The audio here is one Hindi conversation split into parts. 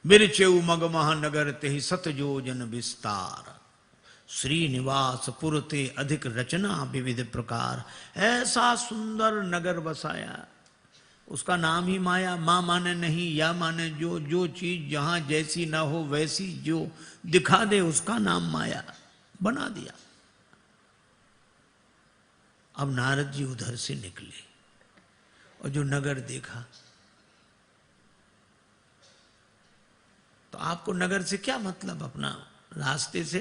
बिरचेऊ मग महानगर ते सत योजन विस्तार, श्रीनिवास पुरते अधिक रचना विविध प्रकार। ऐसा सुंदर नगर बसाया, उसका नाम ही माया। मां माने नहीं, या माने जो, जो चीज जहां जैसी ना हो वैसी जो दिखा दे उसका नाम माया बना दिया। अब नारद जी उधर से निकले और जो नगर देखा, तो आपको नगर से क्या मतलब, अपना रास्ते से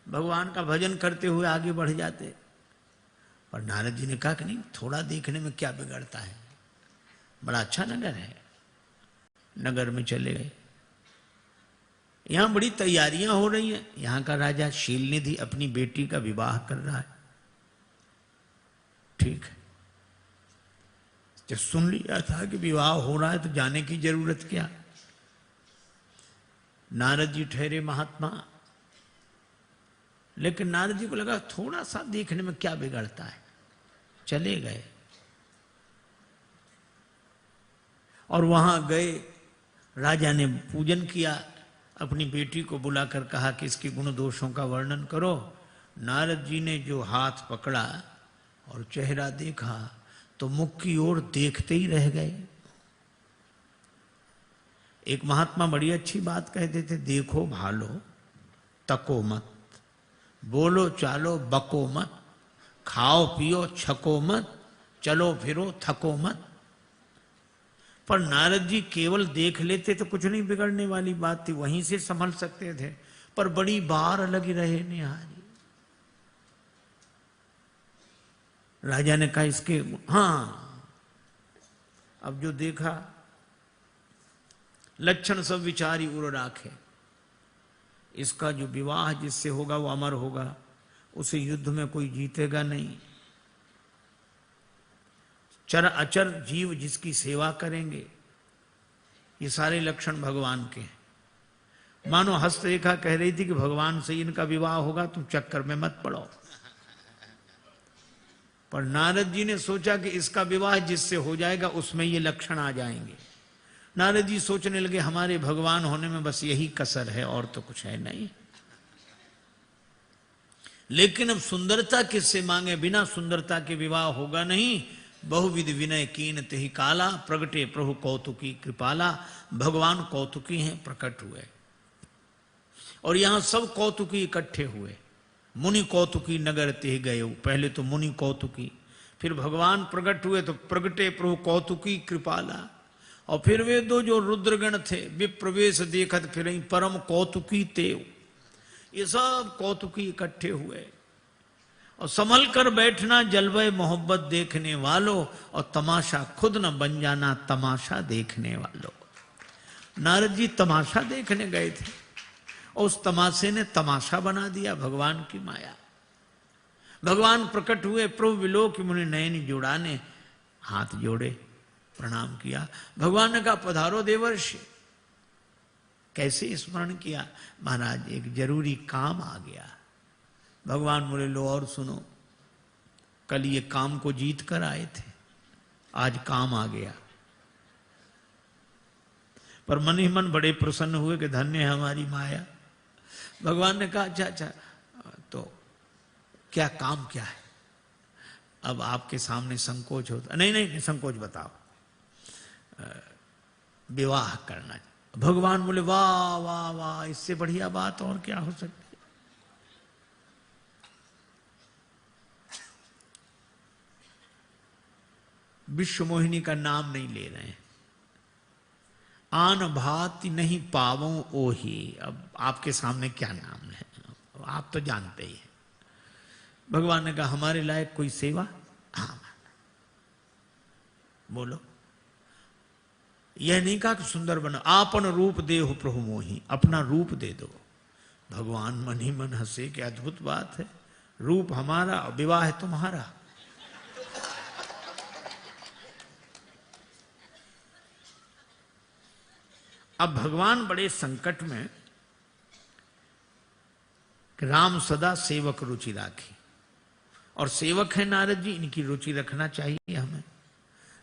भगवान का भजन करते हुए आगे बढ़ जाते। पर नारद जी ने कहा कि नहीं, थोड़ा देखने में क्या बिगड़ता है, बड़ा अच्छा नगर है। नगर में चले गए। यहां बड़ी तैयारियां हो रही हैं। यहां का राजा शीलनिधि अपनी बेटी का विवाह कर रहा है। ठीक है, जब सुन लिया था कि विवाह हो रहा है तो जाने की जरूरत क्या। नारद जी ठहरे महात्मा, लेकिन नारद जी को लगा थोड़ा सा देखने में क्या बिगड़ता है, चले गए। और वहां गए, राजा ने पूजन किया, अपनी बेटी को बुलाकर कहा कि इसके गुण दोषों का वर्णन करो। नारद जी ने जो हाथ पकड़ा और चेहरा देखा तो मुख की ओर देखते ही रह गए। एक महात्मा बड़ी अच्छी बात कहते थे, देखो भालो तको मत, बोलो चालो बको मत, खाओ पियो छको मत, चलो फिरो थको मत। पर नारद जी केवल देख लेते तो कुछ नहीं बिगड़ने वाली बात थी, वहीं से संभल सकते थे। पर बड़ी बार लगी रहे निहारी। राजा ने कहा इसके, हाँ, अब जो देखा लक्षण सब विचारी उर राखे, इसका जो विवाह जिससे होगा वो अमर होगा, उसे युद्ध में कोई जीतेगा नहीं। चर अचर जीव जिसकी सेवा करेंगे, ये सारे लक्षण भगवान के हैं। मानो हस्तरेखा कह रही थी कि भगवान से इनका विवाह होगा, तुम चक्कर में मत पड़ो। पर नारद जी ने सोचा कि इसका विवाह जिससे हो जाएगा उसमें ये लक्षण आ जाएंगे। नारद जी सोचने लगे हमारे भगवान होने में बस यही कसर है और तो कुछ है नहीं। लेकिन अब सुंदरता किससे मांगे, बिना सुंदरता के विवाह होगा नहीं। बहुविध विनय कीन तेहि काला, प्रगटे प्रभु कौतुकी कृपाला। भगवान कौतुकी हैं, प्रकट हुए। और यहां सब कौतुकी इकट्ठे हुए। मुनि कौतुकी नगर तेहि गए। पहले तो मुनि कौतुकी, फिर भगवान प्रकट हुए तो प्रगटे प्रभु कौतुकी कृपाला। और फिर वे दो जो रुद्रगण थे, विप्रवेश देखत फिर परम कौतुकी तेव। ये सब कौतुकी इकट्ठे हुए। और संभल कर बैठना जलवे मोहब्बत देखने वालों, और तमाशा खुद न बन जाना तमाशा देखने वालों। नारद जी तमाशा देखने गए थे और उस तमाशे ने तमाशा बना दिया भगवान की माया। भगवान प्रकट हुए, प्रभु विलोक मुनि नयन जुड़ाने, हाथ जोड़े प्रणाम किया। भगवान ने कहा पधारो देवर्षि। कैसे स्मरण किया, महाराज एक जरूरी काम आ गया। भगवान बोले लो और सुनो, कल ये काम को जीत कर आए थे, आज काम आ गया। पर मन ही मन बड़े प्रसन्न हुए कि धन्य है हमारी माया। भगवान ने कहा अच्छा अच्छा, तो क्या काम क्या है। अब आपके सामने संकोच होता, नहीं नहीं संकोच बताओ, विवाह करना। भगवान बोले वाह वाह वाह, इससे बढ़िया बात और क्या हो सकती है। विश्व मोहिनी का नाम नहीं ले रहे हैं। आन भांति नहीं पावो ओही। अब आपके सामने क्या नाम है, आप तो जानते ही हैं। भगवान ने कहा हमारे लायक कोई सेवा। हाँ बोलो। यह नहीं कहा कि सुंदर बनो, आपन रूप दे हो प्रभु मोही, अपना रूप दे दो। भगवान मन ही मन हंसे कि अद्भुत बात है, रूप हमारा विवाह तुम्हारा। अब भगवान बड़े संकट में कि राम सदा सेवक रुचि राखी, और सेवक है नारद जी, इनकी रुचि रखना चाहिए हमें।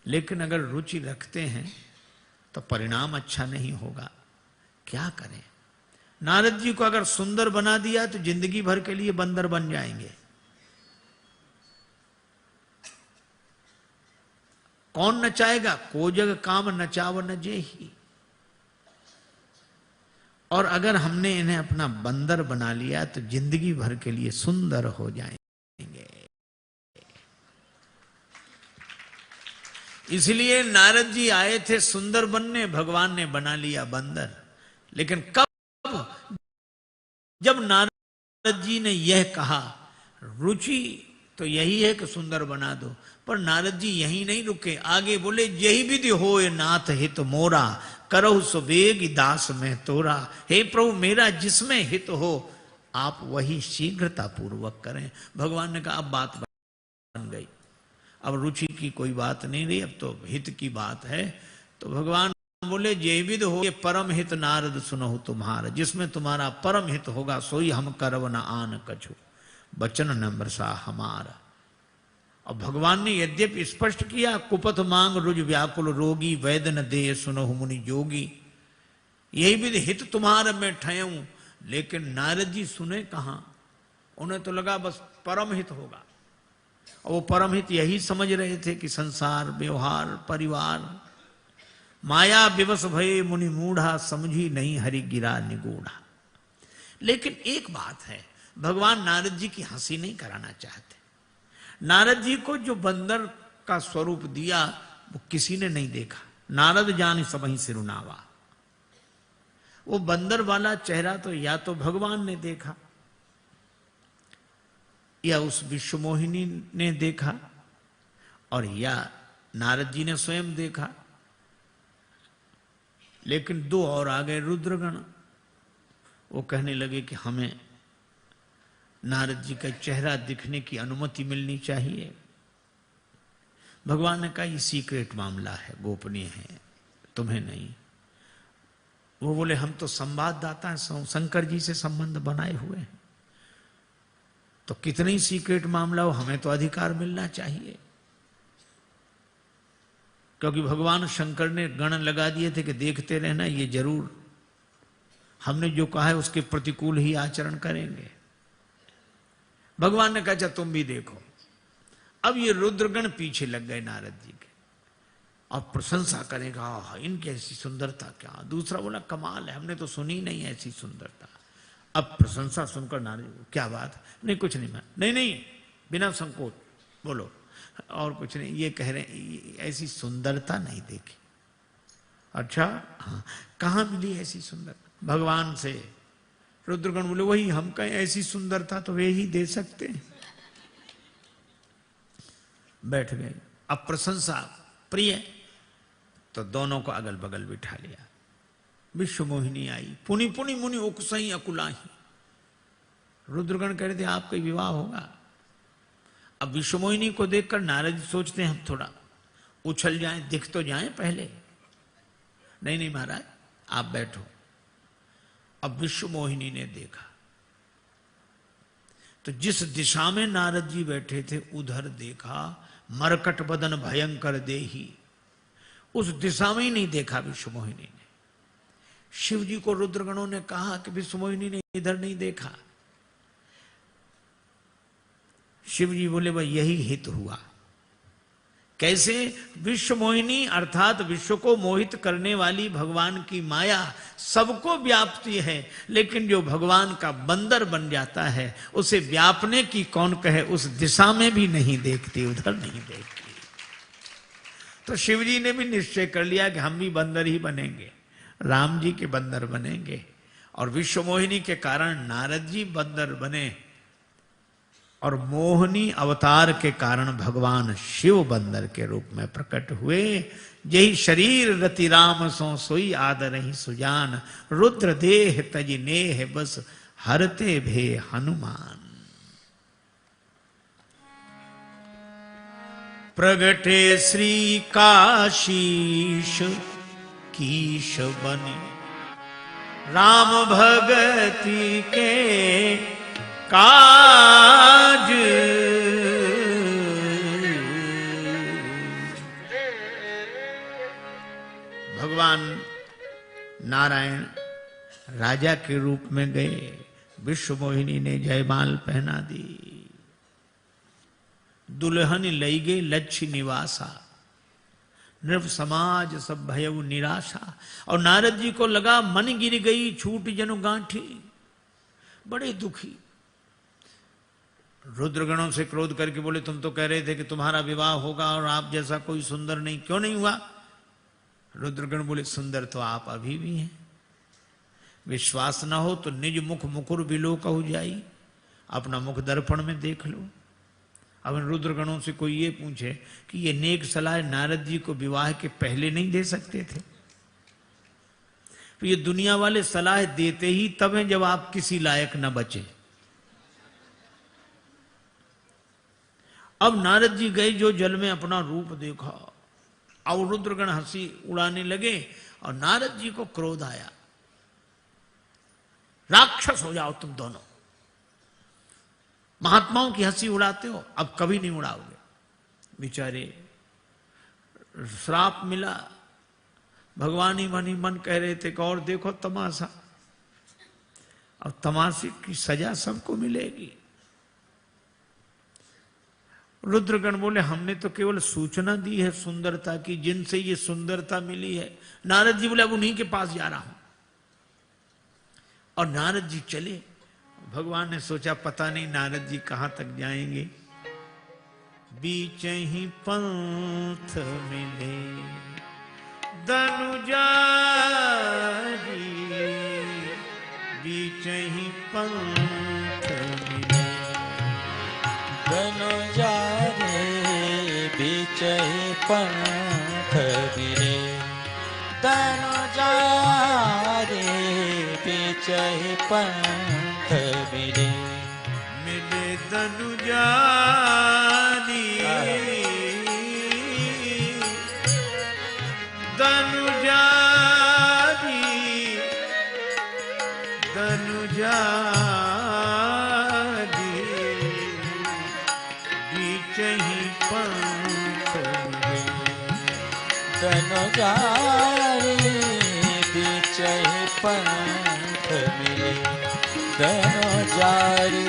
लेकिन अगर रुचि रखते हैं तो परिणाम अच्छा नहीं होगा। क्या करें? नारद जी को अगर सुंदर बना दिया तो जिंदगी भर के लिए बंदर बन जाएंगे। कौन नचाएगा? को जग काम नचाव न जेही। और अगर हमने इन्हें अपना बंदर बना लिया तो जिंदगी भर के लिए सुंदर हो जाएंगे। इसलिए नारद जी आए थे सुंदर बनने, भगवान ने बना लिया बंदर। लेकिन कब? जब नारद जी ने यह कहा, रुचि तो यही है कि सुंदर बना दो। पर नारद जी यहीं नहीं रुके, आगे बोले, यही विधि होए नाथ हित मोरा, करहु सुबेग दास में तोरा। हे प्रभु, मेरा जिसमें हित हो आप वही शीघ्रता पूर्वक करें। भगवान ने कहा अब बात बन गई, अब रुचि की कोई बात नहीं रही, अब तो हित की बात है। तो भगवान बोले, जय विद हो ये परम हित नारद सुनहु तुम्हारा, जिसमें तुम्हारा परम हित होगा सोई हम करव न आन कछु, बचन न बरसा हमारा। और भगवान ने यद्यपि स्पष्ट किया, कुपथ मांग रुज व्याकुल रोगी, वैद न दे सुनहु मुनि जोगी, यही विद हित तुम्हारा मैं ठयऊं। लेकिन नारद जी सुने कहां? उन्हें तो लगा बस परम हित होगा। और वो परम हित यही समझ रहे थे कि संसार, व्यवहार, परिवार, माया विवश भये मुनि मूढ़ा, समझी नहीं हरि गिरा निगूढ़ा। लेकिन एक बात है, भगवान नारद जी की हंसी नहीं कराना चाहते। नारद जी को जो बंदर का स्वरूप दिया वो किसी ने नहीं देखा। नारद जान सबहीं सिरुनावा। वो बंदर वाला चेहरा तो या तो भगवान ने देखा या उस विश्वमोहिनी ने देखा और या नारद जी ने स्वयं देखा। लेकिन दो और आ गए रुद्रगण। वो कहने लगे कि हमें नारद जी का चेहरा दिखने की अनुमति मिलनी चाहिए। भगवान ने कहा ये सीक्रेट मामला है, गोपनीय है, तुम्हें नहीं। वो बोले हम तो संवाददाता हैं, शंकर जी से संबंध बनाए हुए हैं, तो कितनी सीक्रेट मामला हो, हमें तो अधिकार मिलना चाहिए। क्योंकि भगवान शंकर ने गण लगा दिए थे कि देखते रहना, ये जरूर हमने जो कहा है उसके प्रतिकूल ही आचरण करेंगे। भगवान ने कहा अच्छा तुम भी देखो। अब ये रुद्रगण पीछे लग गए नारद जी के और प्रशंसा करेगा, इनकी ऐसी सुंदरता क्या। दूसरा बोला कमाल है, हमने तो सुनी नहीं ऐसी सुंदरता। अब प्रशंसा सुनकर नारद, क्या बात? नहीं कुछ नहीं, मैं नहीं, बिना संकोच बोलो। और कुछ नहीं, ये कह रहे हैं ऐसी सुंदरता नहीं देखी। अच्छा हाँ, कहाँ मिली ऐसी सुंदरता? भगवान से। रुद्रगण बोले वही हम कहें ऐसी सुंदरता तो वे ही दे सकते हैं। बैठ गए। अब प्रशंसा प्रिय, तो दोनों को अगल बगल बिठा लिया। विश्वमोहिनी आई, पुनि पुनि मुनि उकसई अकुलाही। रुद्रगण कह रहे थे आपका विवाह होगा। अब विश्वमोहिनी को देखकर नारद जी सोचते हैं हम थोड़ा उछल जाएं, दिख तो जाएं पहले। नहीं महाराज आप बैठो। अब विश्वमोहिनी ने देखा तो जिस दिशा में नारद जी बैठे थे उधर देखा, मरकट बदन भयंकर देही। उस दिशा में ही नहीं देखा विश्वमोहिनी ने। शिव जी को रुद्रगणों ने कहा कि विश्वमोहिनी ने इधर नहीं देखा। शिव जी बोले भाई यही हित हुआ। कैसे? विश्वमोहिनी अर्थात विश्व को मोहित करने वाली भगवान की माया सबको व्यापती है, लेकिन जो भगवान का बंदर बन जाता है उसे व्यापने की कौन कहे, उस दिशा में भी नहीं देखती, उधर नहीं देखती। तो शिव जी ने भी निश्चय कर लिया कि हम भी बंदर ही बनेंगे, राम जी के बंदर बनेंगे। और विश्वमोहिनी के कारण नारद जी बंदर बने और मोहिनी अवतार के कारण भगवान शिव बंदर के रूप में प्रकट हुए। यही शरीर रति राम सो सोई आदरहि सुजान, रुद्र देह तज नेह बस हरते भे हनुमान। प्रगटे श्री काशीश कीश बने, राम भगति के काज। भगवान नारायण राजा के रूप में गए, विश्व मोहिनी ने जयमाल पहना दी, दुल्हन लई गए लक्ष्य निवासा, नृप समाज सब भयउ निराशा। और नारद जी को लगा मन गिर गई छूट जनु गांठी, बड़े दुखी। रुद्रगणों से क्रोध करके बोले तुम तो कह रहे थे कि तुम्हारा विवाह होगा और आप जैसा कोई सुंदर नहीं, क्यों नहीं हुआ? रुद्रगण बोले सुंदर तो आप अभी भी हैं, विश्वास ना हो तो निज मुख मुकुर बिलो कहु जाई, अपना मुख दर्पण में देख लो। अब रुद्रगणों से कोई ये पूछे कि ये नेक सलाह नारद जी को विवाह के पहले नहीं दे सकते थे? तो ये दुनिया वाले सलाह देते ही तब हैं जब आप किसी लायक न बचे। अब नारद जी गए जो जल में अपना रूप देखा और रुद्रगण हंसी उड़ाने लगे और नारद जी को क्रोध आया, राक्षस हो जाओ तुम दोनों, महात्माओं की हंसी उड़ाते हो, अब कभी नहीं उड़ाओगे। बेचारे श्राप मिला, भगवान ही मन कह रहे थे कि और देखो तमाशा, अब तमाशे की सजा सबको मिलेगी। रुद्रगण बोले हमने तो केवल सूचना दी है सुंदरता की, जिनसे ये सुंदरता मिली है। नारद जी बोले अब उन्हीं के पास जा रहा हूं। और नारद जी चले। भगवान ने सोचा पता नहीं नारद जी कहां तक जाएंगे। बीच ही पंथ मिले धनुजारी, बीच ही पंथ मिले धनुजारे, बीच ही पंथ मिले धनुजारे, बीच ही पंथ मिले। मिले धनुजारी, धनुजारी, धनुजारी, बीच ही पंथ मिले। धनुजारे, बीच ही पंथ मिले धनुजारे,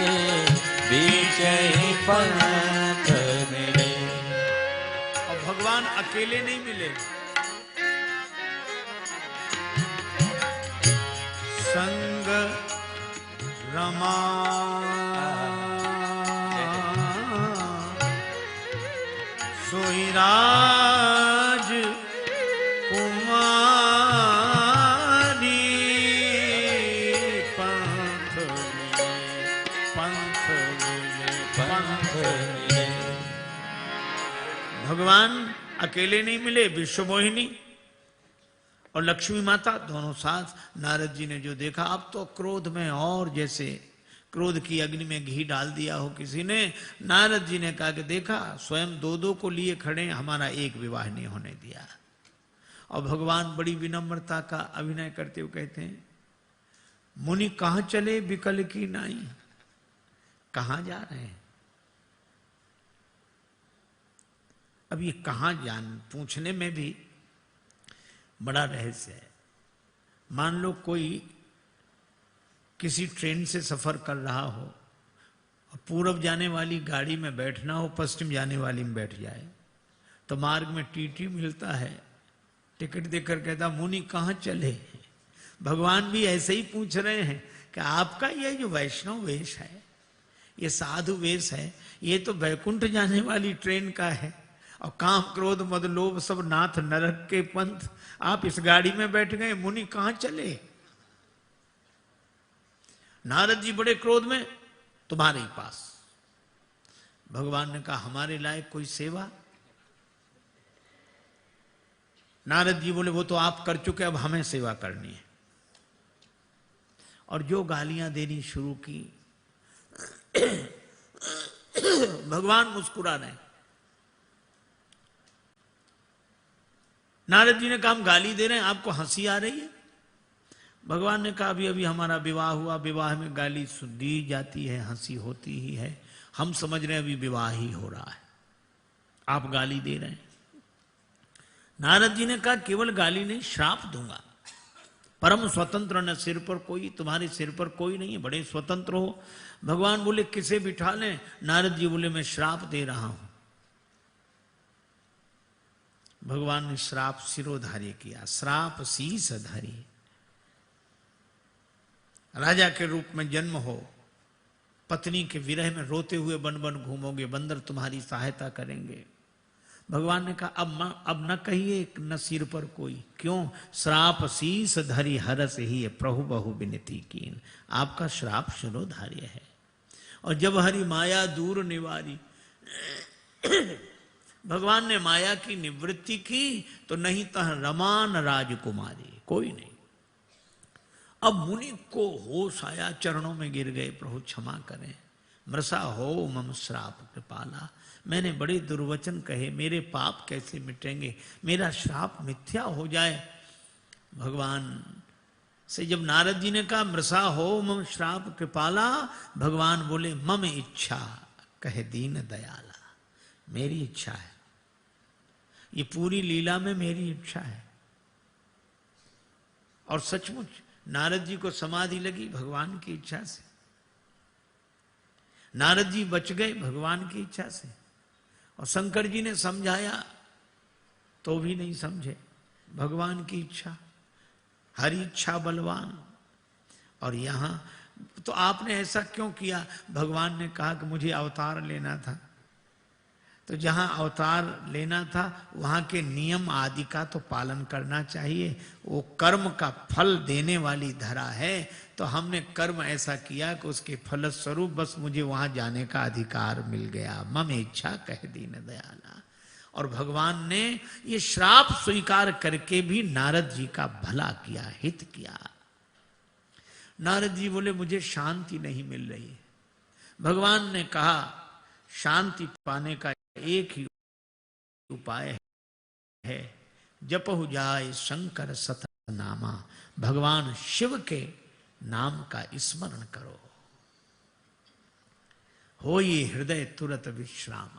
बीच ही पंथ मिले। और भगवान अकेले नहीं मिले, संग रमा सोई राज कुमारी, पंथ मिले, पंथ मिले, पंथ मिले। भगवान अकेले नहीं मिले, विश्व मोहिनी और लक्ष्मी माता दोनों साथ। नारद जी ने जो देखा, अब तो क्रोध में और जैसे क्रोध की अग्नि में घी डाल दिया हो किसी ने। नारद जी ने कहा कि देखा स्वयं दो दो को लिए खड़े, हमारा एक विवाह नहीं होने दिया। और भगवान बड़ी विनम्रता का अभिनय करते हुए कहते हैं, मुनि कहां चले विकल की नाई, कहां जा रहे हैं? अब ये कहां जान पूछने में भी बड़ा रहस्य है। मान लो कोई किसी ट्रेन से सफर कर रहा हो और पूरब जाने वाली गाड़ी में बैठना हो, पश्चिम जाने वाली में बैठ जाए, तो मार्ग में टीटी मिलता है, टिकट देकर कहता मुनि कहां चले। भगवान भी ऐसे ही पूछ रहे हैं कि आपका ये जो वैष्णव वेश है, ये साधु वेश है, ये तो वैकुंठ जाने वाली ट्रेन का है और काम क्रोध मद लोभ सब नाथ नरक के पंथ, आप इस गाड़ी में बैठ गए, मुनि कहां चले। नारद जी बड़े क्रोध में, तुम्हारे ही पास। भगवान ने कहा हमारे लायक कोई सेवा। नारद जी बोले वो तो आप कर चुके, अब हमें सेवा करनी है। और जो गालियां देनी शुरू की, भगवान मुस्कुरा रहे। नारद जी ने कहा हम गाली दे रहे हैं, आपको हंसी आ रही है। भगवान ने कहा अभी अभी हमारा विवाह हुआ, विवाह में गाली दी जाती है, हंसी होती ही है, हम समझ रहे हैं अभी विवाह ही हो रहा है, आप गाली दे रहे हैं। नारद जी ने कहा केवल गाली नहीं, श्राप दूंगा। परम स्वतंत्र न सिर पर कोई, तुम्हारे सिर पर कोई नहीं है, बड़े स्वतंत्र हो। भगवान बोले किसे बिठा लें? नारद जी बोले मैं श्राप दे रहा हूं। भगवान ने श्राप सिरोधार्य किया, श्राप शीस धारी। राजा के रूप में जन्म हो, पत्नी के विरह में रोते हुए बन बन घूमोगे, बंदर तुम्हारी सहायता करेंगे। भगवान ने कहा अब न कहिए न सिर पर कोई। क्यों? श्राप शीस धरी हरस ही प्रभु बहु विनती कीन। आपका श्राप शिरोधार्य है। और जब हरि माया दूर निवारी, भगवान ने माया की निवृत्ति की तो नहीं तह रमान राजकुमारी, कोई नहीं। अब मुनि को होश आया, चरणों में गिर गए, प्रभु क्षमा करें, मृषा हो मम श्राप कृपाला, मैंने बड़े दुर्वचन कहे, मेरे पाप कैसे मिटेंगे, मेरा श्राप मिथ्या हो जाए। भगवान से जब नारद जी ने कहा मृषा हो मम श्राप कृपाला, भगवान बोले मम इच्छा कहे दीन दयाला, मेरी इच्छा है, ये पूरी लीला में मेरी इच्छा है। और सचमुच नारद जी को समाधि लगी भगवान की इच्छा से। नारद जी बच गए भगवान की इच्छा से। और शंकर जी ने समझाया तो भी नहीं समझे, भगवान की इच्छा, हरि इच्छा बलवान। और यहां तो आपने ऐसा क्यों किया? भगवान ने कहा कि मुझे अवतार लेना था, तो जहां अवतार लेना था वहां के नियम आदि का तो पालन करना चाहिए। वो कर्म का फल देने वाली धरा है, तो हमने कर्म ऐसा किया कि उसके फलस्वरूप बस मुझे वहां जाने का अधिकार मिल गया। मम इच्छा कह दीन दयाला। और भगवान ने ये श्राप स्वीकार करके भी नारद जी का भला किया, हित किया। नारद जी बोले मुझे शांति नहीं मिल रही। भगवान ने कहा शांति पाने का एक ही उपाय है, जपहु जाय शंकर सतनामा, भगवान शिव के नाम का स्मरण करो, हो ये हृदय तुरत विश्राम।